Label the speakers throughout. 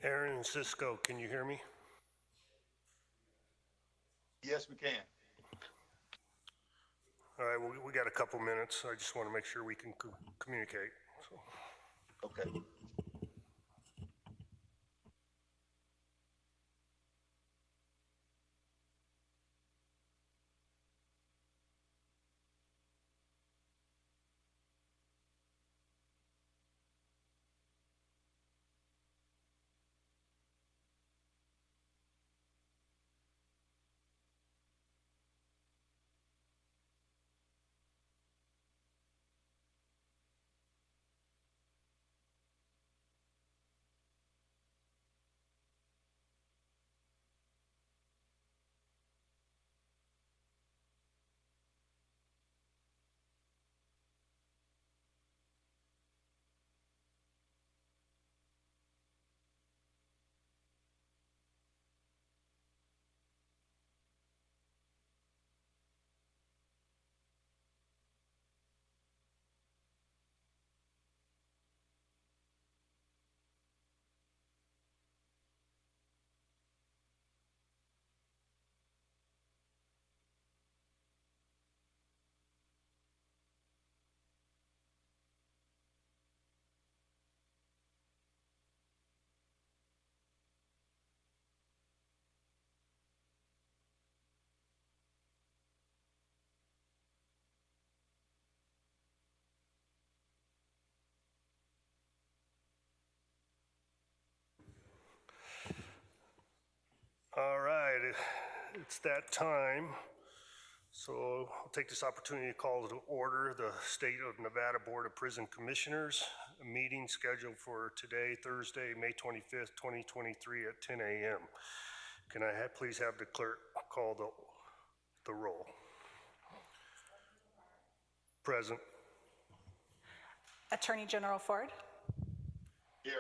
Speaker 1: Aaron and Cisco, can you hear me?
Speaker 2: Yes, we can.
Speaker 1: All right, we got a couple minutes. I just want to make sure we can communicate. So,
Speaker 2: Okay.
Speaker 1: all right, it's that time. So I'll take this opportunity to call to order the State of Nevada Board of Prison Commissioners, a meeting scheduled for today, Thursday, May 25th, 2023 at 10 a.m. Can I please have the clerk call the roll? Present.
Speaker 3: Attorney General Ford,
Speaker 2: Here.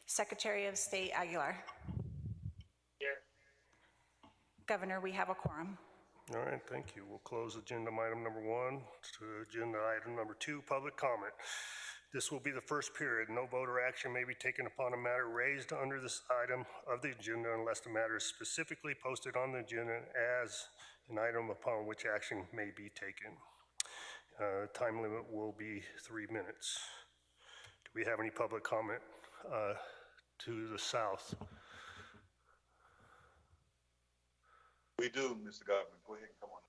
Speaker 3: Secretary of State Aguilar.
Speaker 2: Here.
Speaker 3: Governor, we have a quorum.
Speaker 1: All right, thank you. We'll close agenda item number 1 to agenda item number 2, public comment. This will be the first period. No vote or action may be taken upon a matter raised under this item of the agenda unless the matter is specifically posted on the agenda as an item upon which action may be taken. Time limit will be 3 minutes. Do we have any public comment to the south?
Speaker 2: We do, Mr. Governor. Go ahead and come on.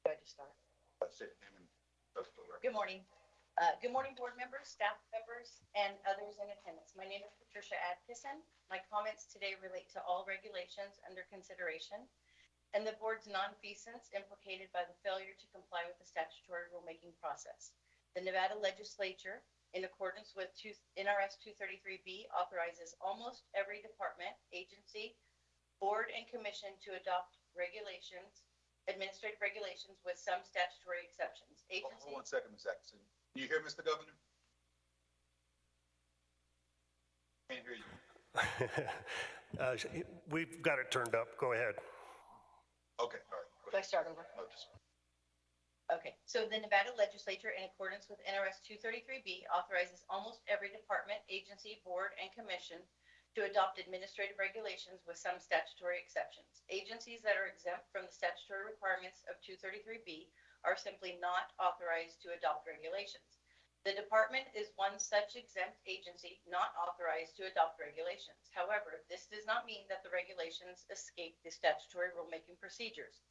Speaker 4: Go ahead to start.
Speaker 2: That's it.
Speaker 4: Good morning. Good morning, board members, staff members, and others in attendance. My name is Patricia Adkisson. My comments today relate to all regulations under consideration and the board's nonfeasance implicated by the failure to comply with the statutory rulemaking process. The Nevada legislature, in accordance with NRS 233B, authorizes almost every department, agency, board, and commission to adopt regulations, administrative regulations with some statutory exceptions.
Speaker 2: Hold on 1 second, Ms. Atkinson. Can you hear Mr. Governor? Can't hear you.
Speaker 1: We've got it turned up. Go ahead.
Speaker 2: Okay, all right. Go
Speaker 4: Do I
Speaker 2: ahead.
Speaker 4: start over?
Speaker 2: No, just-
Speaker 4: Okay, so the Nevada legislature, in accordance with NRS 233B, authorizes almost every department, agency, board, and commission to adopt administrative regulations with some statutory exceptions. Agencies that are exempt from the statutory requirements of 233B are simply not authorized to adopt regulations. The department is one such exempt agency not authorized to adopt regulations. However, this does not mean that the regulations escape the statutory rulemaking procedures.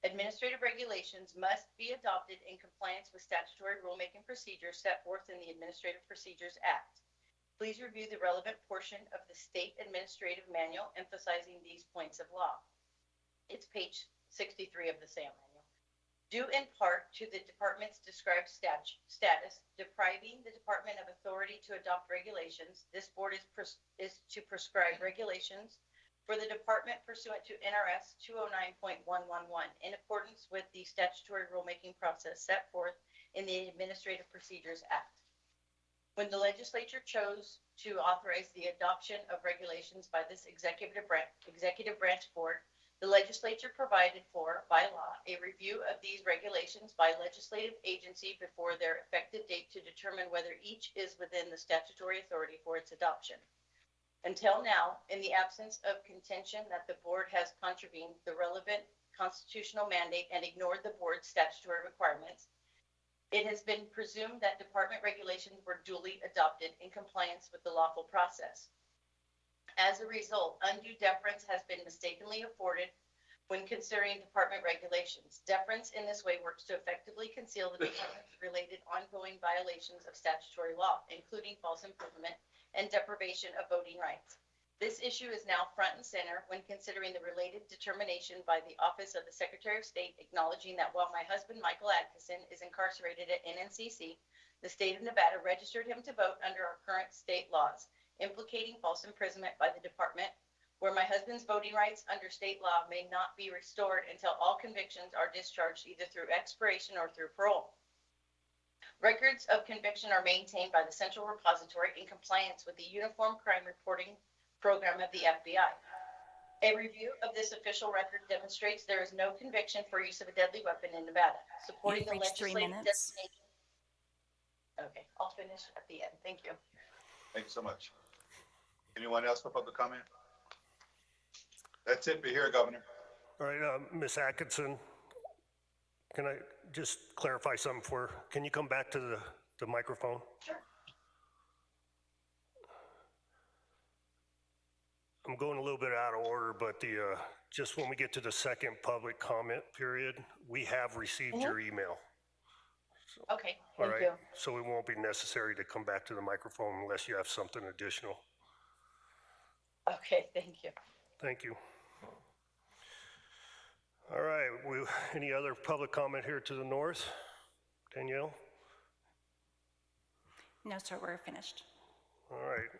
Speaker 4: Administrative regulations must be adopted in compliance with statutory rulemaking procedures set forth in the Administrative Procedures Act. Please review the relevant portion of the State Administrative Manual emphasizing these points of law. It's page 63 of the SAM manual. Due in part to the department's described status, depriving the department of authority to adopt regulations, this board is to prescribe regulations for the department pursuant to NRS 209.111 in accordance with the statutory rulemaking process set forth in the Administrative Procedures Act. When the legislature chose to authorize the adoption of regulations by this executive branch board, the legislature provided for, by law, a review of these regulations by legislative agency before their effective date to determine whether each is within the statutory authority for its adoption. Until now, in the absence of contention that the board has contravened the relevant constitutional mandate and ignored the board's statutory requirements, it has been presumed that department regulations were duly adopted in compliance with the lawful process. As a result, undue deference has been mistakenly afforded when considering department regulations. Deference in this way works to effectively conceal the department's related ongoing violations of statutory law, including false imprisonment and deprivation of voting rights. This issue is now front and center when considering the related determination by the Office of the Secretary of State, acknowledging that while my husband, Michael Atkinson, is incarcerated at NNCC, the state of Nevada registered him to vote under our current state laws, implicating false imprisonment by the department, where my husband's voting rights under state law may not be restored until all convictions are discharged either through expiration or through parole. Records of conviction are maintained by the Central Repository in compliance with the Uniform Crime Reporting Program of the FBI. A review of this official record demonstrates there is no conviction for use of a deadly weapon in Nevada, supporting
Speaker 3: You've
Speaker 4: the
Speaker 3: reached 3
Speaker 4: legislative
Speaker 3: minutes.
Speaker 4: designation. Okay, I'll finish at the end. Thank you.
Speaker 2: Thank you so much. Anyone else for public comment? That's it for here, Governor.
Speaker 1: All right, Ms. Atkinson, can I just clarify something for her? Can you come back to the microphone?
Speaker 4: Sure.
Speaker 1: I'm going a little bit out of order, but just when we get to the second public comment period, we have received your email.
Speaker 4: Okay,
Speaker 1: All
Speaker 4: thank
Speaker 1: right,
Speaker 4: you.
Speaker 1: so it won't be necessary to come back to the microphone unless you have something additional.
Speaker 4: Okay, thank you.
Speaker 1: Thank you. All right, any other public comment here to the north? Danielle?
Speaker 3: No, sir, we're finished.
Speaker 1: All right.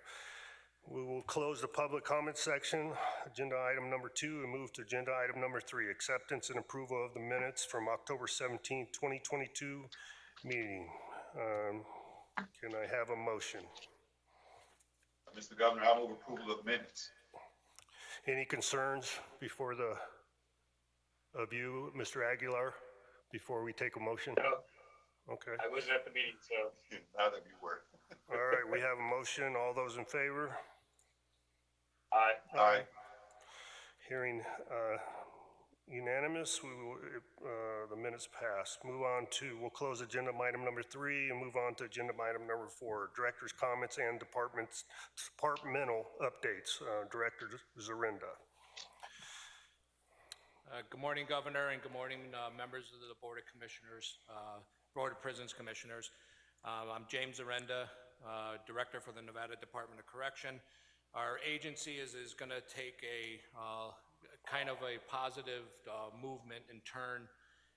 Speaker 1: We will close the public comment section, agenda item number 2, and move to agenda item number 3, acceptance and approval of the minutes from October 17, 2022 meeting. Can I have a motion?
Speaker 2: Mr. Governor, I move approval of minutes.
Speaker 1: Any concerns before of you, Mr. Aguilar, before we take a motion?
Speaker 5: No,
Speaker 1: Okay.
Speaker 5: I wasn't at the meeting, so.
Speaker 2: Now that you were.
Speaker 1: All right, we have a motion. All those in favor?
Speaker 5: Aye.
Speaker 2: Aye.
Speaker 1: Hearing unanimous, the minutes pass. We'll close agenda item number 3 and move on to agenda item number 4, director's comments and departmental updates. Director Zarenda.
Speaker 6: Good morning, Governor, and good morning, members of the Board of Commissioners, Board of Prisons Commissioners. I'm James Arenda, Director for the Nevada Department of Correction. Our agency is going to take a kind of a positive movement and turn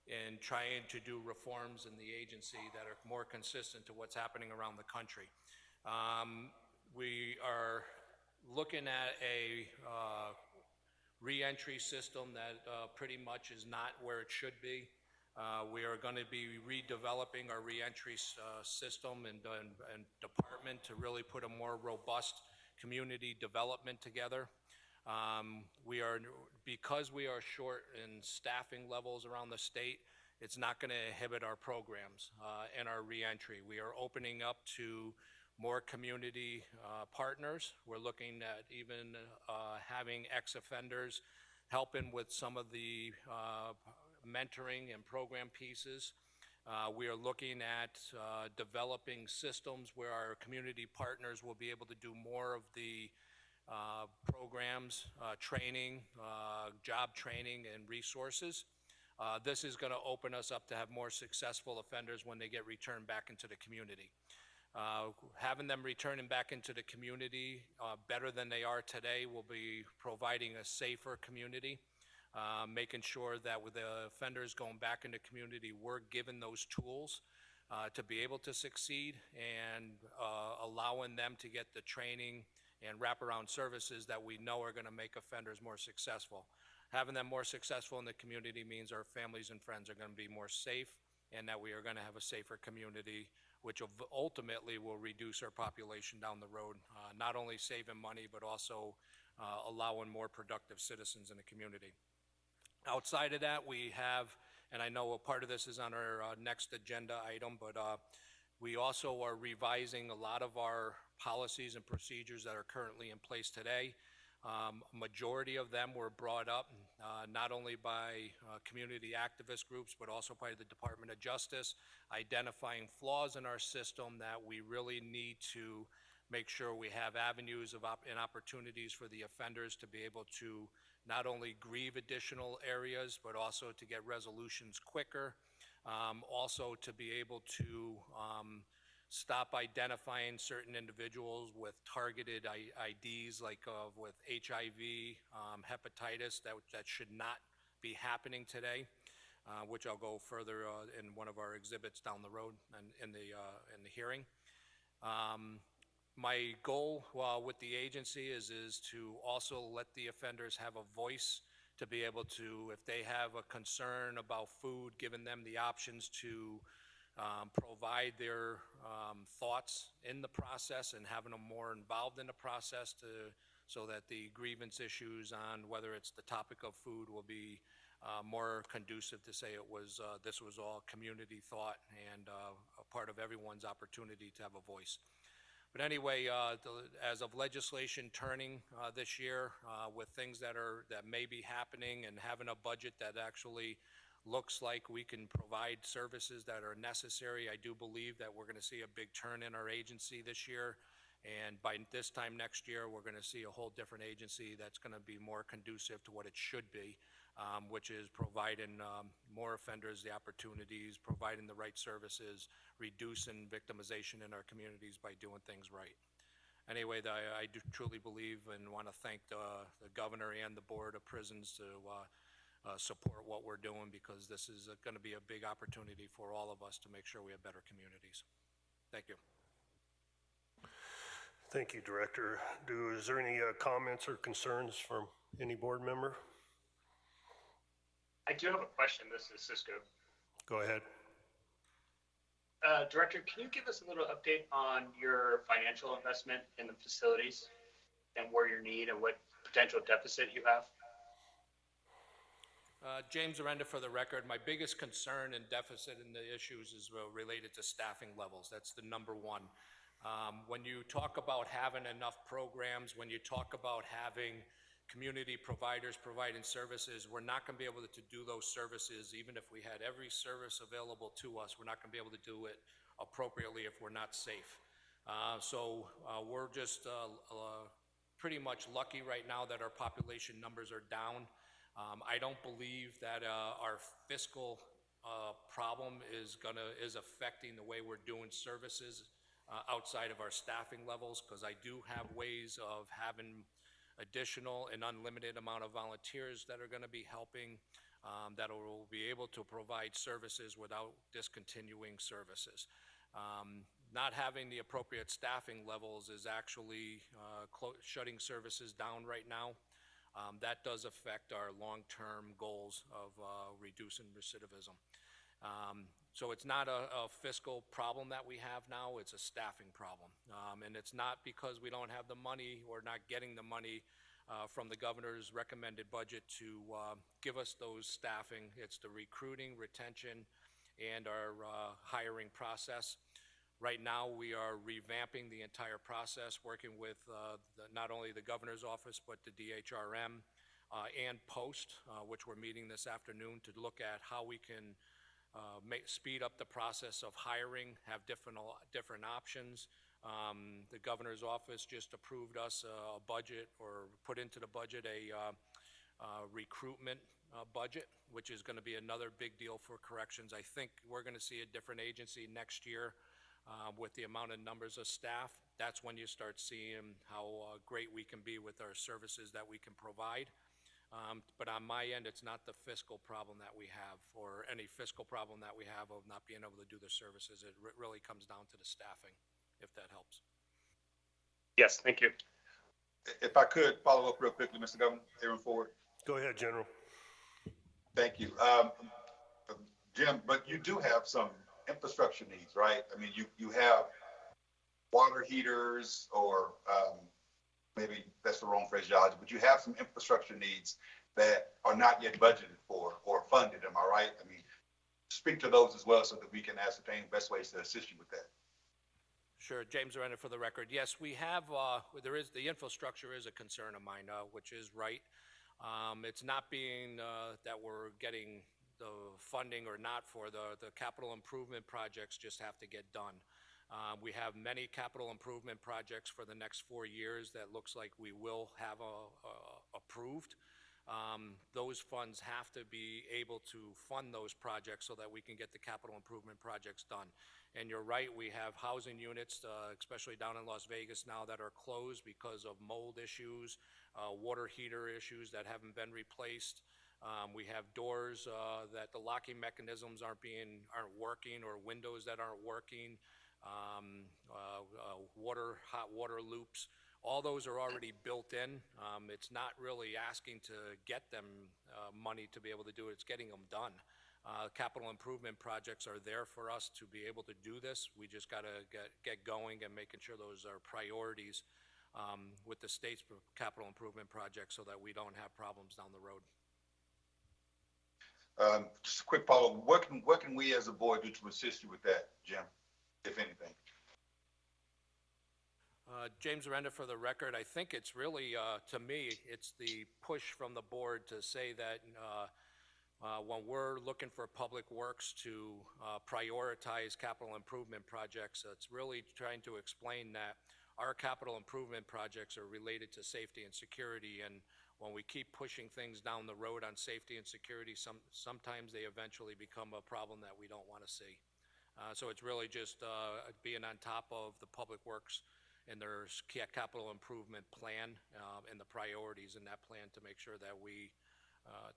Speaker 6: in trying to do reforms in the agency that are more consistent to what's happening around the country. We are looking at a re-entry system that pretty much is not where it should be. We are going to be redeveloping our re-entry system and department to really put a more robust community development together. Because we are short in staffing levels around the state, it's not going to inhibit our programs and our re-entry. We are opening up to more community partners. We're looking at even having ex-offenders helping with some of the mentoring and program pieces. We are looking at developing systems where our community partners will be able to do more of the programs, training, job training, and resources. This is going to open us up to have more successful offenders when they get returned back into the community. Having them returning back into the community better than they are today will be providing a safer community, making sure that with the offenders going back into community, we're given those tools to be able to succeed and allowing them to get the training and wraparound services that we know are going to make offenders more successful. Having them more successful in the community means our families and friends are going to be more safe and that we are going to have a safer community which ultimately will reduce our population down the road, not only saving money, but also allowing more productive citizens in the community. Outside of that, we have, and I know a part of this is on our next agenda item, but we also are revising a lot of our policies and procedures that are currently in place today. Majority of them were brought up not only by community activist groups, but also by the Department of Justice, identifying flaws in our system that we really need to make sure we have avenues and opportunities for the offenders to be able to not only grieve additional areas, but also to get resolutions quicker. Also to be able to stop identifying certain individuals with targeted IDs, like with HIV, hepatitis, that should not be happening today, which I'll go further in one of our exhibits down the road and in the hearing. My goal with the agency is to also let the offenders have a voice, to be able to, if they have a concern about food, giving them the options to provide their thoughts in the process and having them more involved in the process so that the grievance issues on whether it's the topic of food will be more conducive to say this was all community thought and a part of everyone's opportunity to have a voice. But anyway, as of legislation turning this year, with things that may be happening and having a budget that actually looks like we can provide services that are necessary, I do believe that we're going to see a big turn in our agency this year. And by this time next year, we're going to see a whole different agency that's going to be more conducive to what it should be, which is providing more offenders the opportunities, providing the right services, reducing victimization in our communities by doing things right. Anyway, I do truly believe and want to thank the governor and the Board of Prisons to support what we're doing, because this is going to be a big opportunity for all of us to make sure we have better communities. Thank you.
Speaker 1: Thank you, Director. Is there any comments or concerns from any board member?
Speaker 5: I do have a question. This is Cisco.
Speaker 1: Go ahead.
Speaker 5: Director, can you give us a little update on your financial investment in the facilities and where your need and what potential deficit you have?
Speaker 6: James Arenda, for the record. My biggest concern and deficit in the issues is related to staffing levels. That's the number one. When you talk about having enough programs, when you talk about having community providers providing services, we're not going to be able to do those services. Even if we had every service available to us, we're not going to be able to do it appropriately if we're not safe. So we're just pretty much lucky right now that our population numbers are down. I don't believe that our fiscal problem is affecting the way we're doing services outside of our staffing levels, because I do have ways of having additional and unlimited amount of volunteers that are going to be helping, that will be able to provide services without discontinuing services. Not having the appropriate staffing levels is actually shutting services down right now. That does affect our long-term goals of reducing recidivism. So it's not a fiscal problem that we have now, it's a staffing problem. And it's not because we don't have the money or not getting the money from the governor's recommended budget to give us those staffing. It's the recruiting, retention, and our hiring process. Right now, we are revamping the entire process, working with not only the governor's office, but the DHRM and Post, which we're meeting this afternoon to look at how we can speed up the process of hiring, have different options. The governor's office just approved us a budget, or put into the budget a recruitment budget, which is going to be another big deal for corrections. I think we're going to see a different agency next year with the amount of numbers of staff. That's when you start seeing how great we can be with our services that we can provide. But on my end, it's not the fiscal problem that we have, or any fiscal problem that we have of not being able to do the services. It really comes down to the staffing, if that helps.
Speaker 5: Yes, thank you.
Speaker 2: If I could follow up real quickly, Mr. Governor, Aaron Ford.
Speaker 1: Go ahead, General.
Speaker 2: Thank you. Jim, but you do have some infrastructure needs, right? I mean, you have water heaters or, maybe that's the wrong phraseology, but you have some infrastructure needs that are not yet budgeted for or funded, am I right? I mean, speak to those as well so that we can ascertain best ways to assist you with that.
Speaker 6: Sure, James Arena for the record. Yes, we have, the infrastructure is a concern of mine, which is right. It's not being that we're getting the funding or not for the capital improvement projects just have to get done. We have many capital improvement projects for the next 4 years that looks like we will have approved. Those funds have to be able to fund those projects so that we can get the capital improvement projects done. And you're right, we have housing units, especially down in Las Vegas now, that are closed because of mold issues, water heater issues that haven't been replaced. We have doors that the locking mechanisms aren't working, or windows that aren't working, hot water loops. All those are already built in. It's not really asking to get them money to be able to do it, it's getting them done. Capital improvement projects are there for us to be able to do this. We just got to get going and making sure those are priorities with the state's capital improvement projects so that we don't have problems down the road.
Speaker 2: Just a quick follow-up. What can we as a board do to assist you with that, Jim, if anything?
Speaker 6: James Arenda for the record. I think it's really, to me, it's the push from the board to say that when we're looking for Public Works to prioritize capital improvement projects, it's really trying to explain that our capital improvement projects are related to safety and security, and when we keep pushing things down the road on safety and security, sometimes they eventually become a problem that we don't want to see. So it's really just being on top of the Public Works and their capital improvement plan and the priorities in that plan to make sure that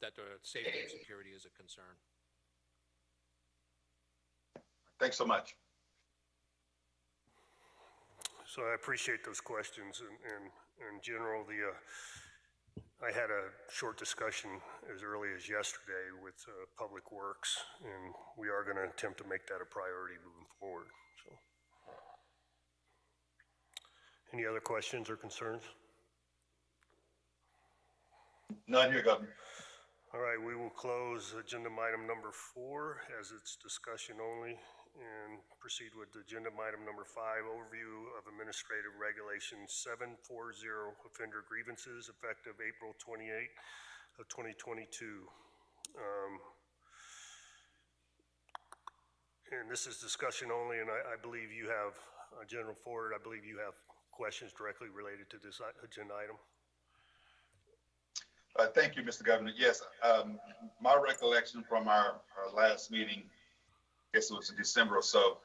Speaker 6: that the safety and security is a concern.
Speaker 2: Thanks so much.
Speaker 1: So I appreciate those questions. And in general, I had a short discussion as early as yesterday with Public Works, and we are going to attempt to make that a priority moving forward. So, any other questions or concerns?
Speaker 2: None here, Governor.
Speaker 1: All right, we will close agenda item number 4 as it's discussion only and proceed with agenda item number 5, overview of Administrative Regulation 740 offender grievances effective April 28 of 2022. And this is discussion only, and I believe you have, General Ford, I believe you have questions directly related to this agenda item.
Speaker 2: Thank you, Mr. Governor. Yes, my recollection from our last meeting, I guess it was in December or so,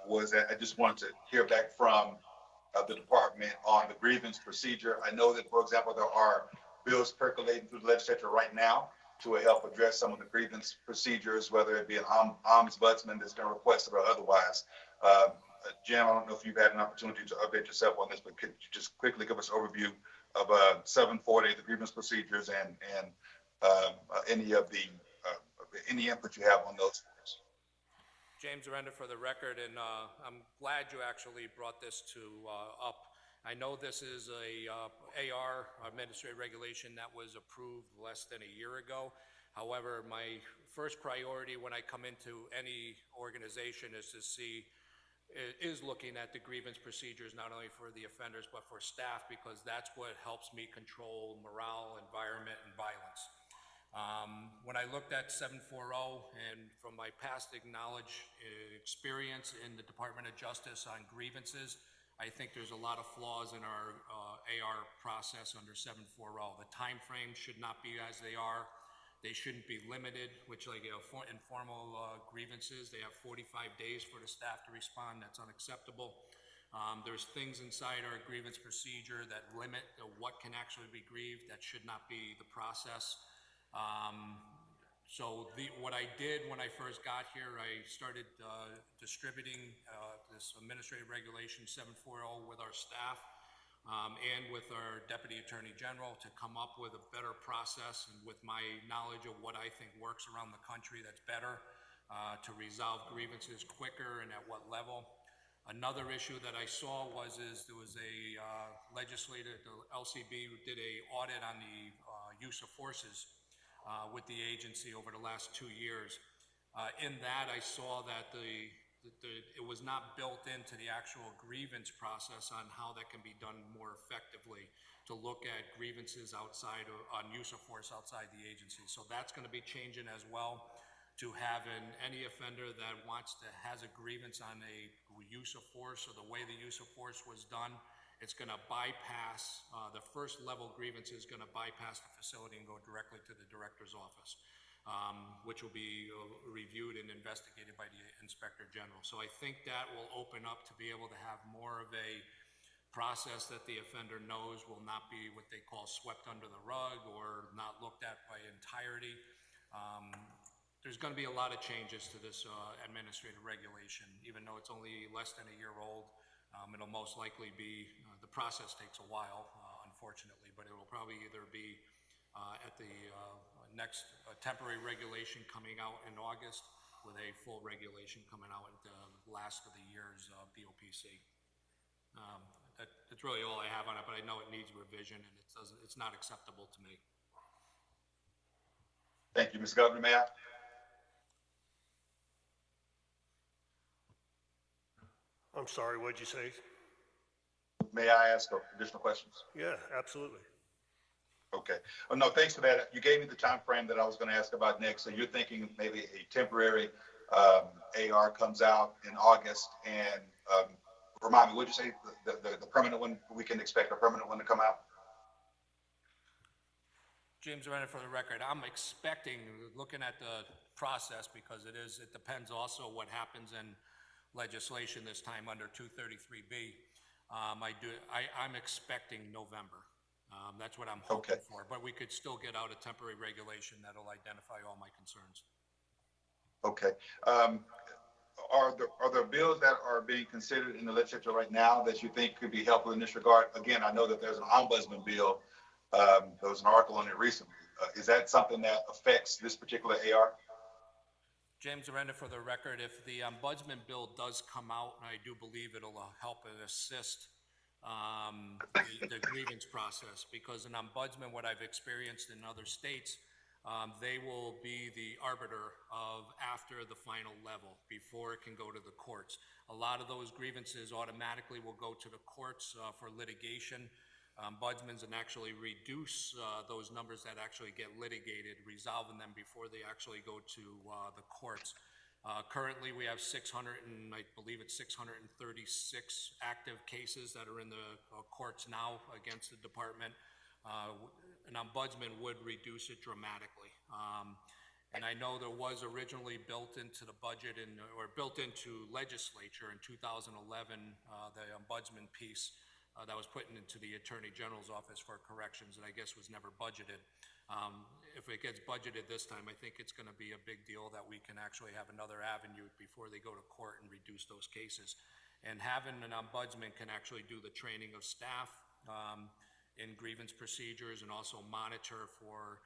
Speaker 2: was that I just wanted to hear back from the department on the grievance procedure. I know that, for example, there are bills percolating through the legislature right now to help address some of the grievance procedures, whether it be an ombudsman that's been requested or otherwise. Jim, I don't know if you've had an opportunity to update yourself on this, but could you just quickly give us an overview of 740, the grievance procedures, and any of the any input you have on those?
Speaker 6: James Arenda for the record, and I'm glad you actually brought this up. I know this is a AR, Administrative Regulation, that was approved less than a year ago. However, my first priority when I come into any organization is looking at the grievance procedures, not only for the offenders, but for staff, because that's what helps me control morale, environment, and violence. When I looked at 740, and from my past experience in the Department of Justice on grievances, I think there's a lot of flaws in our AR process under 740. The time frame should not be as they are. They shouldn't be limited, which like informal grievances, they have 45 days for the staff to respond. That's unacceptable. There's things inside our grievance procedure that limit what can actually be grieved. That should not be the process. What I did when I first got here, I started distributing this Administrative Regulation 740 with our staff and with our Deputy Attorney General to come up with a better process, and with my knowledge of what I think works around the country that's better. to resolve grievances quicker and at what level. Another issue that I saw there was a legislator, the LCB, did a audit on the use of forces with the agency over the last 2 years. In that, I saw that it was not built into the actual grievance process on how that can be done more effectively to look at grievances on use of force outside the agency. So that's going to be changing as well, to have any offender that has a grievance on a use of force or the way the use of force was done, it's going to bypass, the first level grievance is going to bypass the facility and go directly to the director's office, which will be reviewed and investigated by the Inspector General. So I think that will open up to be able to have more of a process that the offender knows will not be what they call swept under the rug or not looked at by entirety. There's going to be a lot of changes to this administrative regulation, even though it's only less than a year old. It'll most likely be, the process takes a while, unfortunately, but it will probably either be at the next temporary regulation coming out in August with a full regulation coming out at the last of the year's BOPC. That's really all I have on it, but I know it needs revision and it's not acceptable to me.
Speaker 2: Thank you, Mr. Governor. May I?
Speaker 1: I'm sorry, what'd you say?
Speaker 2: May I ask additional questions?
Speaker 1: Yeah, absolutely.
Speaker 2: Okay. Oh, no, thanks for that. You gave me the time frame that I was going to ask about next. So you're thinking maybe a temporary AR comes out in August, and remind me, would you say the permanent one, we can expect a permanent one to come out?
Speaker 6: James Arena, for the record, I'm expecting, looking at the process, because it depends also what happens in legislation this time under 233B. I'm expecting November. That's what I'm hoping for, but we could still get out a temporary regulation that'll identify all my concerns.
Speaker 2: Okay. Are there bills that are being considered in the legislature right now that you think could be helpful in this regard? Again, I know that there's an ombudsman bill. There was an article on it recently. Is that something that affects this particular AR?
Speaker 6: James Arena, for the record, if the ombudsman bill does come out, and I do believe it'll help and assist the grievance process, because an ombudsman, what I've experienced in other states, they will be the arbiter of after the final level before it can go to the courts. A lot of those grievances automatically will go to the courts for litigation. Ombudsmen and actually reduce those numbers that actually get litigated, resolving them before they actually go to the courts. Currently, we have 636 active cases that are in the courts now against the department. An ombudsman would reduce it dramatically. And I know there was originally built into the budget or built into legislature in 2011, the ombudsman piece that was put into the Attorney General's office for corrections, and I guess was never budgeted. If it gets budgeted this time, I think it's going to be a big deal that we can actually have another avenue before they go to court and reduce those cases. And having an ombudsman can actually do the training of staff in grievance procedures and also monitor for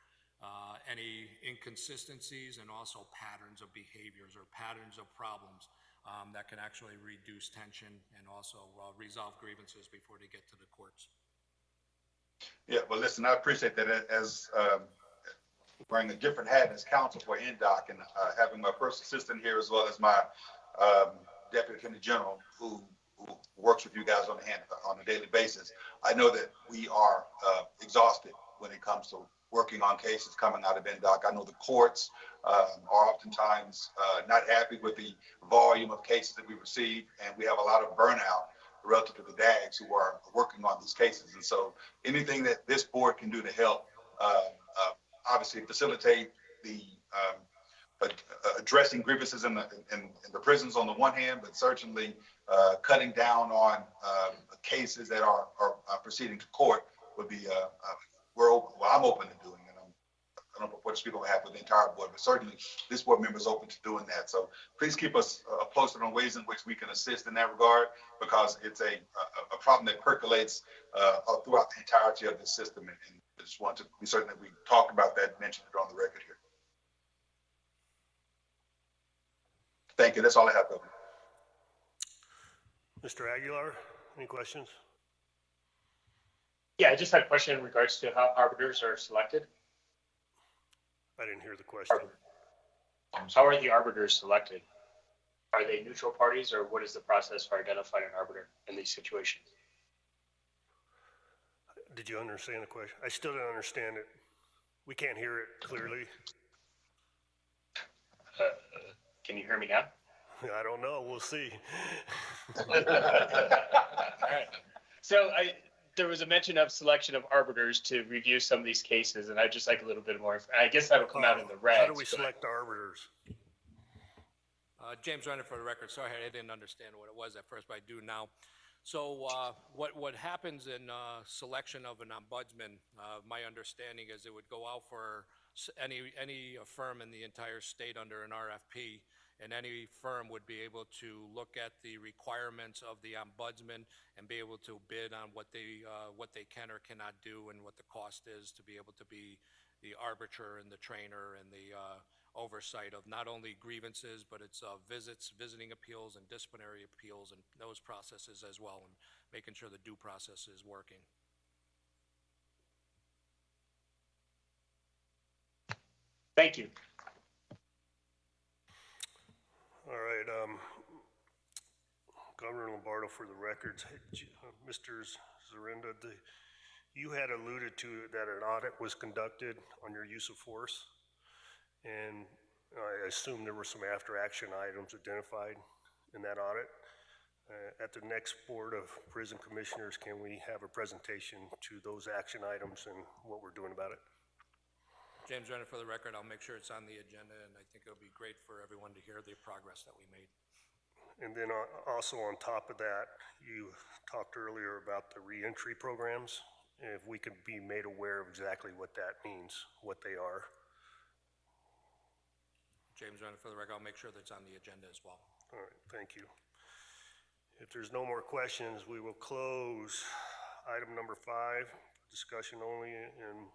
Speaker 6: any inconsistencies and also patterns of behaviors or patterns of problems that can actually reduce tension and also resolve grievances before they get to the courts.
Speaker 2: Yeah, well, listen, I appreciate that. As wearing a different hat as counsel for NDOC and having my first assistant here as well as my Deputy Attorney General who works with you guys on a daily basis, I know that we are exhausted when it comes to working on cases coming out of NDOC. I know the courts are oftentimes not happy with the volume of cases that we receive, and we have a lot of burnout relative to the DAGs who are working on these cases. And so anything that this board can do to help obviously facilitate the addressing grievances in the prisons on the one hand, but certainly cutting down on cases that are proceeding to court would be I'm open to doing it. I don't know what people have with the entire board, but certainly this board member is open to doing that. So please keep us posted on ways in which we can assist in that regard, because it's a problem that percolates throughout the entirety of the system. And I just want to be certain that we talk about that, mention it on the record here. Thank you. That's all I have, Governor.
Speaker 1: Mr. Aguilar, any questions?
Speaker 5: Yeah, I just had a question in regards to how arbiters are selected.
Speaker 1: I didn't hear the question.
Speaker 5: How are the arbiters selected? Are they neutral parties, or what is the process for identifying an arbiter in these situations?
Speaker 1: Did you understand the question? I still don't understand it. We can't hear it clearly.
Speaker 5: Can you hear me now?
Speaker 1: I don't know. We'll see.
Speaker 5: All right. So there was a mention of selection of arbiters to review some of these cases, and I'd just like a little bit more. I guess that'll come out in the regs.
Speaker 1: How do we
Speaker 5: but-
Speaker 1: select arbiters?
Speaker 6: James Renner for the record. Sorry, I didn't understand what it was at first, but I do now. So what happens in selection of an ombudsman, my understanding is it would go out for any firm in the entire state under an RFP, and any firm would be able to look at the requirements of the ombudsman and be able to bid on what they can or cannot do and what the cost is to be able to be the arbiter and the trainer and the oversight of not only grievances, but it's visiting appeals and disciplinary appeals and those processes as well, and making sure the due process is working.
Speaker 5: Thank you.
Speaker 1: All right, Governor Lombardo, for the records, Mr. Zarenda, you had alluded to that an audit was conducted on your use of force, and I assume there were some after-action items identified in that audit. At the next Board of Prison Commissioners, can we have a presentation to those action items and what we're doing about it?
Speaker 6: James Renner for the record. I'll make sure it's on the agenda, and I think it'll be great for everyone to hear the progress that we made.
Speaker 1: And then also on top of that, you talked earlier about the reentry programs. If we could be made aware of exactly what that means, what they are.
Speaker 6: James Renner for the record. I'll make sure that's on the agenda as well.
Speaker 1: All right, thank you. If there's no more questions, we will close item number 5, discussion only, and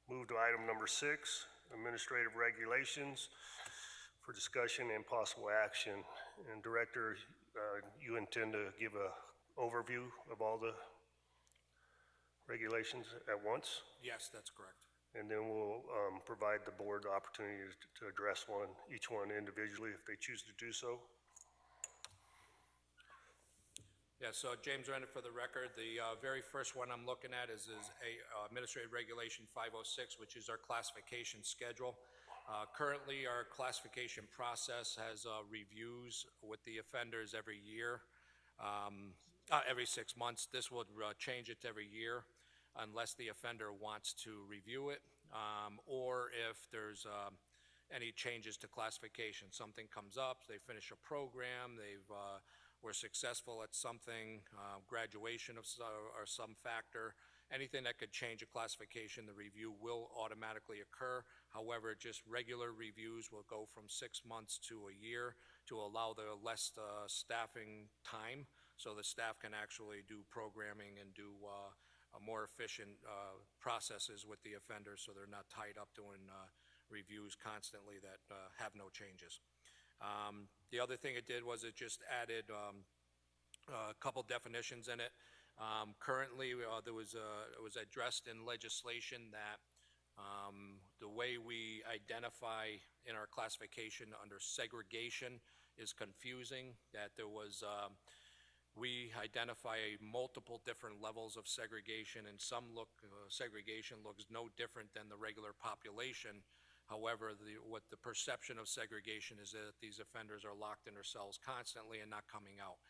Speaker 1: move to item number 6, administrative regulations for discussion and possible action. And Director, you intend to give a overview of all the regulations at once?
Speaker 6: Yes, that's correct.
Speaker 1: And then we'll provide the board the opportunity to address each one individually if they choose to do so.
Speaker 6: Yeah, so James Renner for the record, the very first one I'm looking at is Administrative Regulation 506, which is our classification schedule. Currently, our classification process has reviews with the offenders every year, every 6 months. This would change it every year unless the offender wants to review it, or if there's any changes to classification. Something comes up, they finish a program, were successful at something, graduation or some factor, anything that could change a classification, the review will automatically occur. However, just regular reviews will go from 6 months to a year to allow the less staffing time, so the staff can actually do programming and do more efficient processes with the offenders, so they're not tied up doing reviews constantly that have no changes. The other thing it did was it just added a couple definitions in it. Currently, it was addressed in legislation that the way we identify in our classification under segregation is confusing, that there was, we identify multiple different levels of segregation, and segregation looks no different than the regular population. However, what the perception of segregation is that these offenders are locked in their cells constantly and not coming out.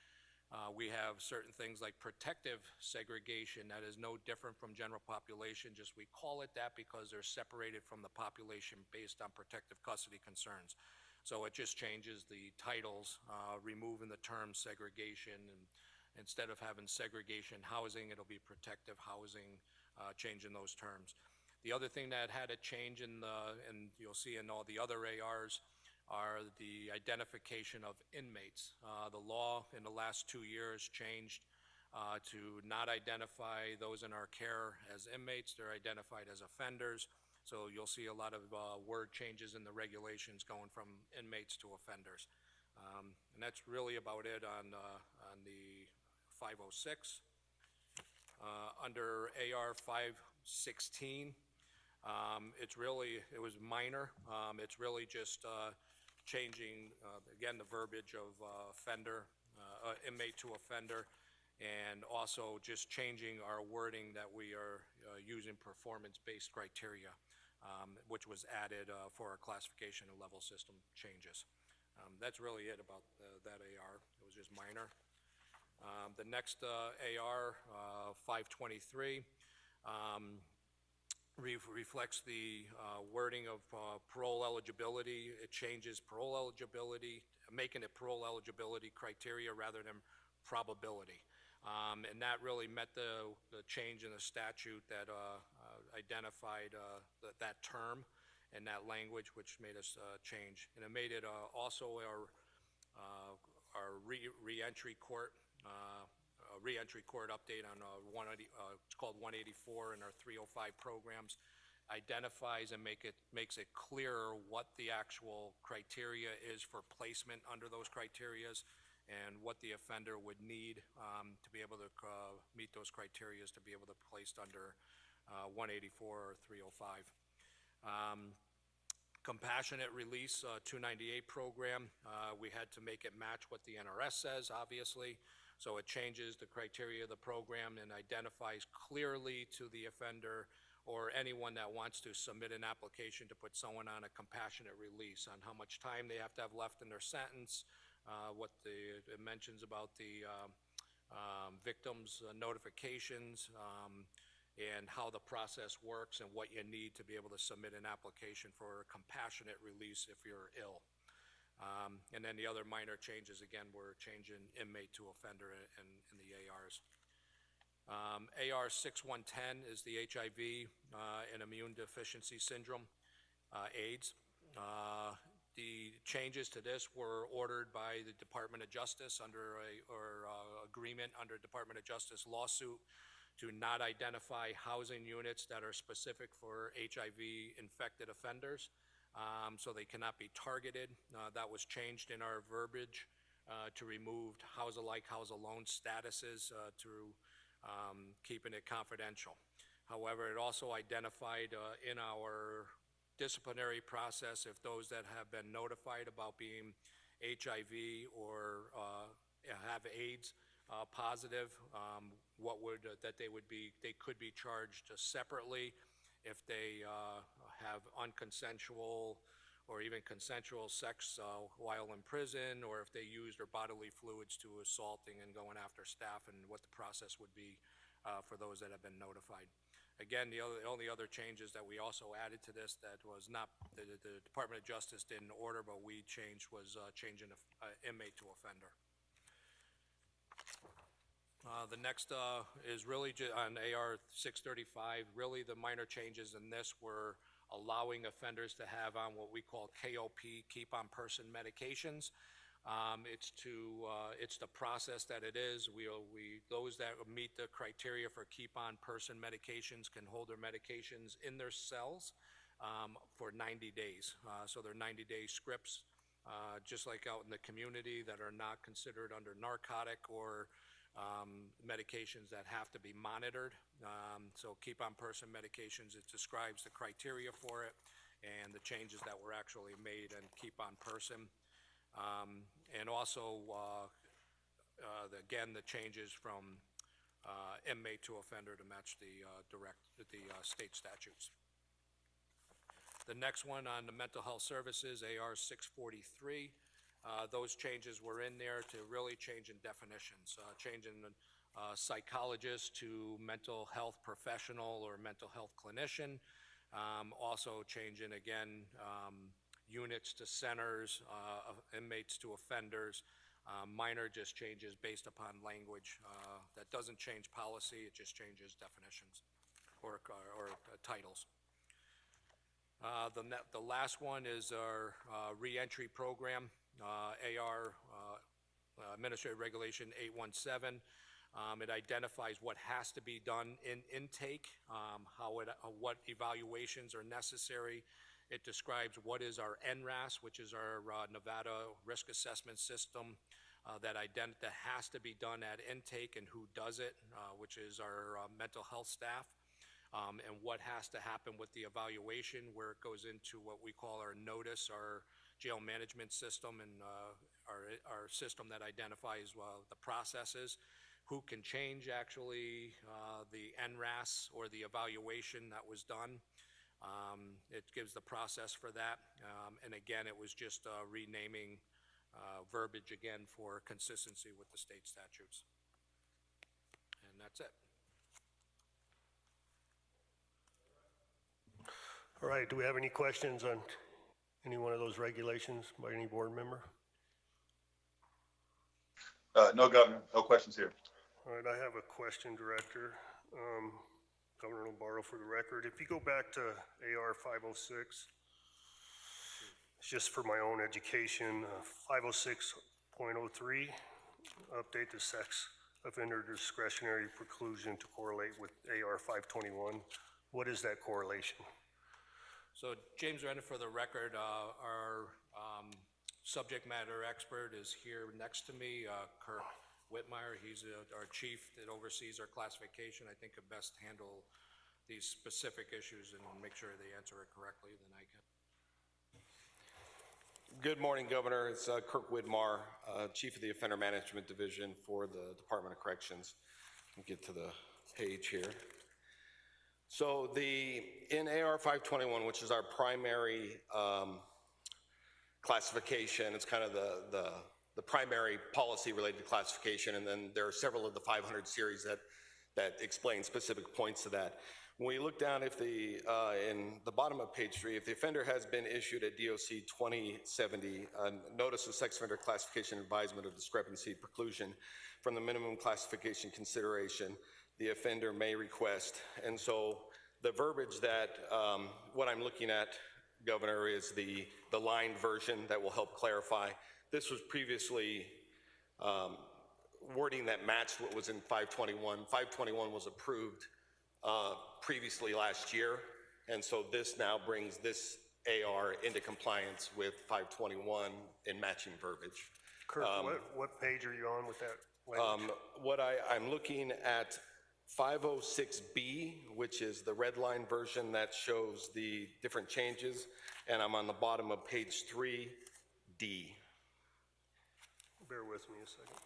Speaker 6: We have certain things like protective segregation that is no different from general population, just we call it that because they're separated from the population based on protective custody concerns. So it just changes the titles, removing the term segregation, and instead of having segregation housing, it'll be protective housing, changing those terms. The other thing that had a change and you'll see in all the other ARs are the identification of inmates. The law in the last 2 years changed to not identify those in our care as inmates. They're identified as offenders. So you'll see a lot of word changes in the regulations going from inmates to offenders. And that's really about it on the 506. Under AR 516, it was minor. It's really just changing, again, the verbiage of offender, inmate to offender, and also just changing our wording that we are using performance-based criteria, which was added for our classification and level system changes. That's really it about that AR. It was just minor. The next AR 523 reflects the wording of parole eligibility. It changes parole eligibility, making it parole eligibility criteria rather than probability. And that really met the change in the statute that identified that term and that language, which made us change. And it made it also our reentry court update on it's called 184 in our 305 programs, identifies and makes it clearer what the actual criteria is for placement under those criterias and what the offender would need to be able to meet those criterias to be able to be placed under 184 or 305. Compassionate release 298 program, we had to make it match what the NRS says, obviously. So it changes the criteria of the program and identifies clearly to the offender or anyone that wants to submit an application to put someone on a compassionate release on how much time they have to have left in their sentence, it mentions about the victims' notifications, and how the process works and what you need to be able to submit an application for a compassionate release if you're ill. And then the other minor changes, again, were changing inmate to offender in the ARs. AR 6110 is the HIV and immune deficiency syndrome, AIDS. The changes to this were ordered by the Department of Justice under agreement under Department of Justice lawsuit to not identify housing units that are specific for HIV-infected offenders. So they cannot be targeted. That was changed in our verbiage to remove house-alike, house-alone statuses to keeping it confidential. However, it also identified in our disciplinary process if those that have been notified about being HIV or have AIDS positive, they could be charged separately if they have unconsensual or even consensual sex while in prison, or if they used their bodily fluids to assaulting and going after staff, and what the process would be for those that have been notified. Again, the only other changes that we also added to this that was not, the Department of Justice didn't order, but we changed was changing inmate to offender. The next is really on AR 635. Really, the minor changes in this were allowing offenders to have on what we call KOP, keep on person medications. It's the process that it is. Those that meet the criteria for keep on person medications can hold their medications in their cells for 90 days. So they're 90-day scripts, just like out in the community, that are not considered under narcotic or medications that have to be monitored. So keep on person medications, it describes the criteria for it and the changes that were actually made and keep on person. And also, again, the changes from inmate to offender to match the state statutes. The next one on the mental health services, AR 643. Those changes were in there to really change in definitions, changing psychologist to mental health professional or mental health clinician. Also changing, again, units to centers, inmates to offenders. Minor just changes based upon language. That doesn't change policy, it just changes definitions or titles. The last one is our reentry program, AR Administrative Regulation 817. It identifies what has to be done in intake, what evaluations are necessary, It describes what is our NRAS, which is our Nevada Risk Assessment System that has to be done at intake, and who does it, which is our mental health staff, and what has to happen with the evaluation, where it goes into what we call our notice, our jail management system, and our system that identifies the processes, who can change actually the NRAS or the evaluation that was done. It gives the process for that. And again, it was just renaming verbiage again for consistency with the state statutes. And that's it.
Speaker 1: All right, do we have any questions on any one of those regulations by any board member?
Speaker 2: No, Governor, no questions here.
Speaker 1: All right, I have a question, Director. Governor Lombardo, for the record, if you go back to AR 506, it's just for my own education, 506.03, update the sex offender discretionary preclusion to correlate with AR 521. What is that correlation?
Speaker 6: So James Renner, for the record, our subject matter expert is here next to me, Kirk Whitmire. He's our chief that oversees our classification. I think could best handle these specific issues and make sure they answer it correctly than I can.
Speaker 7: Good morning, Governor. It's Kirk Whitmire, Chief of the Offender Management Division for the Department of Corrections. I'll get to the page here. So in AR 521, which is our primary classification, it's kind of the primary policy related to classification, and then there are several of the 500 series that explain specific points to that. When we look down, in the bottom of page 3, if the offender has been issued a DOC 2070, a notice of sex offender classification advisement of discrepancy preclusion from the minimum classification consideration, the offender may request. And so the verbiage that, what I'm looking at, Governor, is the lined version that will help clarify. This was previously wording that matched what was in 521. 521 was approved previously last year, and so this now brings this AR into compliance with 521 in matching verbiage.
Speaker 1: Kirk, what page are you on with that language?
Speaker 7: I'm looking at 506B, which is the red line version that shows the different changes, and I'm on the bottom of page 3D.
Speaker 1: Bear with me a second.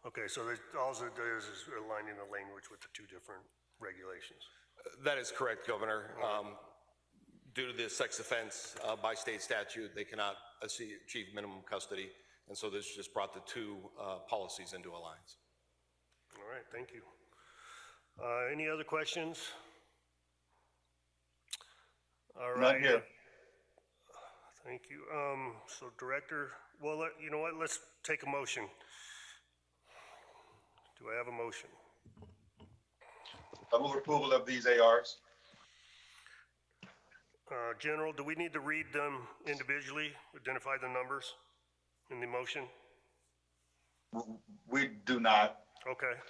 Speaker 1: Okay, so all it does is aligning the language with the two different regulations.
Speaker 7: That is correct, Governor. Due to the sex offense by state statute, they cannot achieve minimum custody, and so this just brought the two policies into alliance.
Speaker 1: All right, thank you. Any other questions? All right.
Speaker 2: None here.
Speaker 1: Thank you. So Director, well, you know what, let's take a motion. Do I have a motion?
Speaker 2: I move approval of these ARs.
Speaker 1: General, do we need to read them individually, identify the numbers in the motion?
Speaker 2: We do not,
Speaker 1: Okay.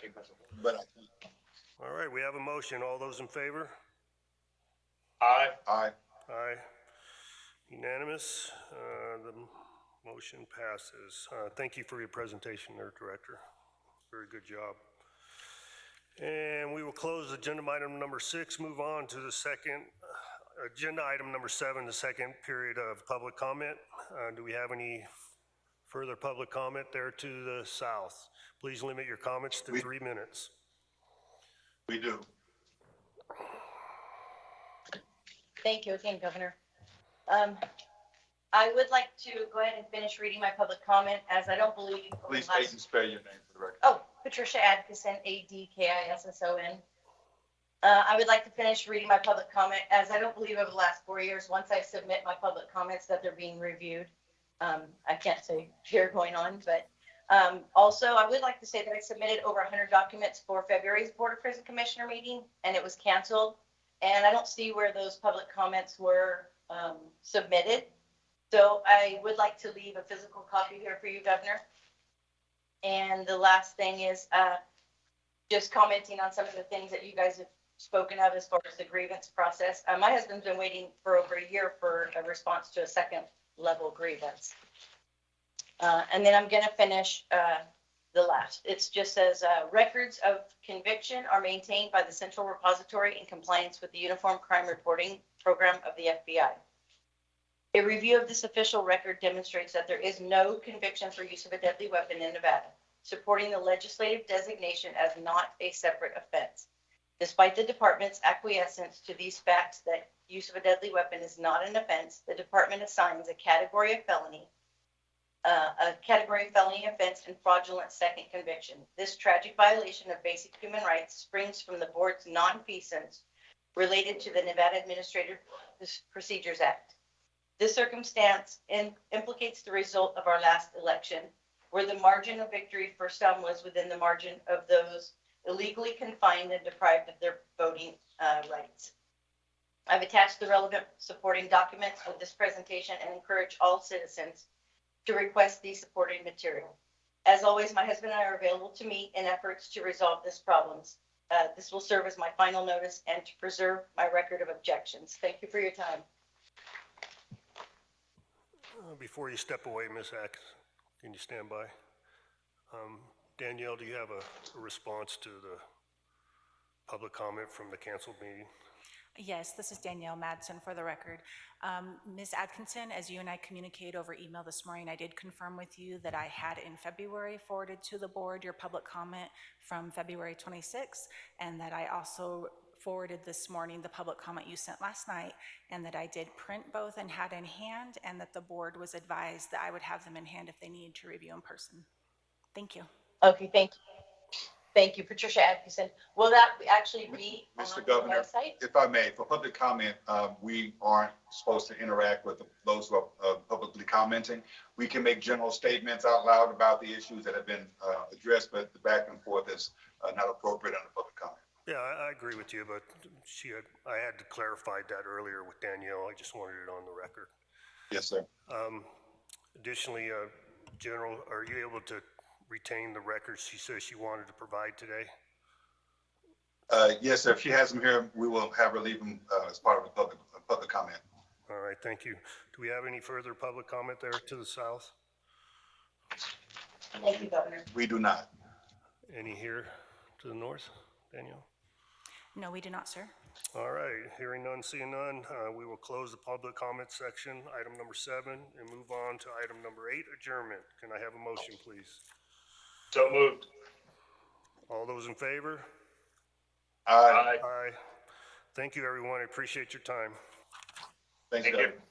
Speaker 2: but
Speaker 1: All right, we have a motion. All those in favor?
Speaker 5: Aye.
Speaker 2: I
Speaker 1: Aye. Unanimous. The motion passes. Thank you for your presentation there, Director. Very good job. And we will close agenda item number 6, move on to the second, agenda item number 7, the second period of public comment. Do we have any further public comment there to the south? Please limit your comments to 3 minutes.
Speaker 2: we do.
Speaker 4: Thank you again, Governor. I would like to go ahead and finish reading my public comment, as I don't believe.
Speaker 2: Please state and spell your name for the record.
Speaker 4: Oh, Patricia Adkisson, Adkisson. I would like to finish reading my public comment, as I don't believe over the last 4 years, once I submit my public comments, that they're being reviewed. I can't say here going on, but also I would like to say that I submitted over 100 documents for February's Board of Prison Commissioner meeting, and it was canceled. and I don't see where those public comments were submitted. So I would like to leave a physical copy here for you, Governor. And the last thing is just commenting on some of the things that you guys have spoken of as far as the grievance process. My husband's been waiting for over a year for a response to a second level grievance. And then I'm going to finish the last. It just says records of conviction are maintained by the Central Repository in compliance with the Uniform Crime Reporting Program of the FBI. A review of this official record demonstrates that there is no conviction for use of a deadly weapon in Nevada, supporting the legislative designation as not a separate offense. Despite the department's acquiescence to these facts that use of a deadly weapon is not an offense, the department assigns a category of felony offense and fraudulent second conviction. This tragic violation of basic human rights springs from the board's nonfeasance related to the Nevada Administrative Procedures Act. This circumstance implicates the result of our last election, where the margin of victory for some was within the margin of those illegally confined and deprived of their voting rights. I've attached the relevant supporting documents with this presentation and encourage all citizens to request the supporting material. As always, my husband and I are available to meet in efforts to resolve this problems. This will serve as my final notice and to preserve my record of objections. Thank you for your time.
Speaker 1: Before you step away, Ms. Atkins, can you stand by? Danielle, do you have a response to the public comment from the canceled meeting?
Speaker 3: Yes, this is Danielle Madsen for the record. Ms. Atkinson, as you and I communicated over email this morning, I did confirm with you that I had in February forwarded to the board your public comment from February 26th, and that I also forwarded this morning the public comment you sent last night, and that I did print both and had in hand, and that the board was advised that I would have them in hand if they needed to review in person. Thank you.
Speaker 4: Okay, thank you. Thank you, Patricia Atkinson. Will that actually be on
Speaker 2: Mr.
Speaker 4: the
Speaker 2: Governor,
Speaker 4: website?
Speaker 2: if I may, for public comment, we aren't supposed to interact with those who are publicly commenting. We can make general statements out loud about the issues that have been addressed, but the back and forth is not appropriate under public comment.
Speaker 1: Yeah, I agree with you, but I had to clarify that earlier with Danielle. I just wanted it on the record.
Speaker 2: Yes, sir.
Speaker 1: Additionally, General, are you able to retain the records she says she wanted to provide today?
Speaker 2: Yes, sir. If she has them here, we will have her leave them as part of the public comment.
Speaker 1: All right, thank you. Do we have any further public comment there to the south?
Speaker 4: Thank you, Governor.
Speaker 2: We do not.
Speaker 1: Any here to the north, Danielle?
Speaker 3: No, we do not, sir.
Speaker 1: All right, hearing none, seeing none, we will close the public comment section, item number 7, and move on to item number 8, adjournment. Can I have a motion, please?
Speaker 5: So moved.
Speaker 1: All those in favor?
Speaker 2: Aye.
Speaker 1: Aye. Thank you, everyone. I appreciate your time.
Speaker 2: Thanks,
Speaker 5: Thank
Speaker 2: Governor.
Speaker 5: you.